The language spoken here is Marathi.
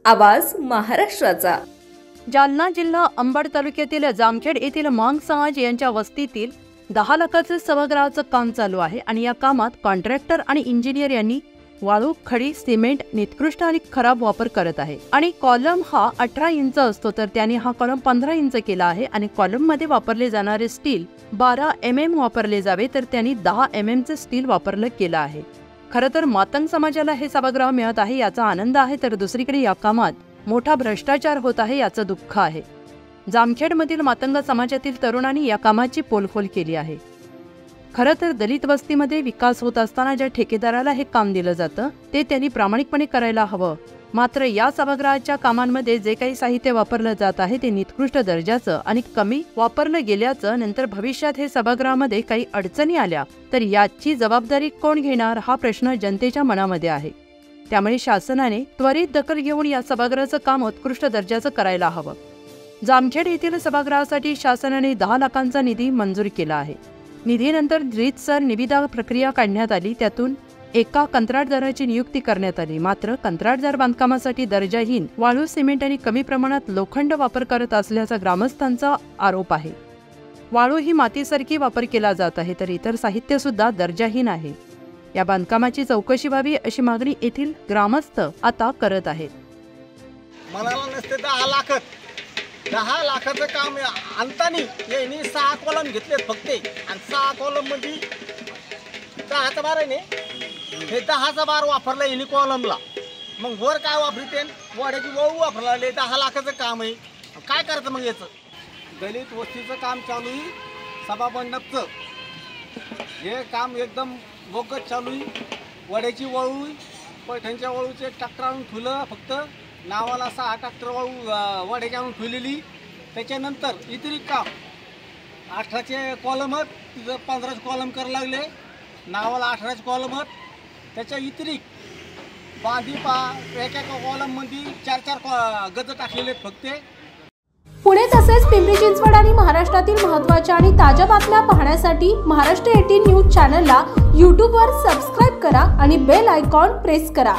आवाज महाराष्ट्राचा। जालना जिल्हा अंबड तालुक्यातील जामखेड येथील मांग समाज यांच्या वस्तीतील 10 लाखाचे सभागृहाचं काम चालू आहे आणि या कामात कॉन्ट्रॅक्टर आणि इंजिनियर यांनी वाळू, खडी, सिमेंट निकृष्ट आणि खराब वापर करत आहे आणि कॉलम हा 18 इंच असतो तर त्यांनी हा कॉलम 15 इंच केला आहे आणि कॉलम मध्ये वापरले जाणारे स्टील 12 mm वापरले जावे तर त्यांनी 10 mm चे स्टील वापरलं केलं आहे। खरं तर मातंग समाजाला हे सभागृह मिळत आहे याचा आनंद आहे तर दुसरीकडे या कामात मोठा भ्रष्टाचार होत आहे याचं दुःख आहे। जामखेडमधील मातंग समाजातील तरुणांनी या कामाची पोलखोल केली आहे। खरं तर दलित वस्तीमध्ये विकास होत असताना ज्या ठेकेदाराला हे काम दिलं जातं ते त्यांनी प्रामाणिकपणे करायला हवं। मात्र या सभागृहाच्या कामांमध्ये जे काही साहित्य वापरलं जात आहे ते निकृष्ट दर्जाचं आणि कमी वापरलं गेल्याचं, नंतर भविष्यात हे सभागृहामध्ये काही अडचणी आल्या तर याची जबाबदारी कोण घेणार हा प्रश्न जनतेच्या मनामध्ये आहे। त्यामुळे शासनाने त्वरित दखल घेऊन या सभागृहाचं काम उत्कृष्ट दर्जाचं करायला हवं। जामखेड येथील सभागृहासाठी शासनाने 10 लाखांचा निधी मंजूर केला आहे। निधीनंतर रीतसर निविदा प्रक्रिया काढण्यात आली, त्यातून एका कंत्राटदाराची नियुक्ती करण्यात आली। मात्र कंत्राटदार बांधकामासाठी दर्जाहीन वाळू, सिमेंट आणि कमी प्रमाणात लोखंड वापर करत असल्याचा ग्रामस्थांचा आरोप आहे। वाळू ही मातीसारखी वापर केला जात आहे तर इतर साहित्य सुद्धा दर्जाहीन आहे। या बांधकामाची चौकशी व्हावी अशी मागणी येथील ग्रामस्थ आता करत आहेत। म्हणाला नसते 10 लाखाचं काम आणतानी यांनी 6 कॉलम घेतलेत फक्त आणि 6 कॉलम मध्ये 10चा बार आहे हे 10चा बार वापरला यांनी कॉलमला। मग वर काय वापरते वड्याची वळू वापरला 10 लाखाचं काम आहे। काय करायचं मग याचं? दलित वस्तीचं काम चालू आहे, सभा मंडपचं हे काम एकदम बोगस चालू आहे। वड्याची वळू, पैठणच्या वळूचे ट्रॅक्टर आणून ठुलं, फक्त नावाला 6 ट्रॅक्टर वळू वड्याची आणून ठेवलेली। त्याच्यानंतर इतरी काम 18चे कॉलम आहेत, तिथं 15चे कॉलम करायला लागले, नावाला 18चे कॉलम आहेत। त्याच्या इतरी बांधी एका कॉलममध्ये 4 गज टाकलेले आहेत फक्त। पुणे तसेच पिंपरी चिंचवड आणि महाराष्ट्रातील महत्त्वाच्या आणि ताज्या बातम्या पाहण्यासाठी महाराष्ट्र 18 न्यूज चॅनलला YouTube वर सबस्क्राइब करा आणि बेल आयकॉन प्रेस करा।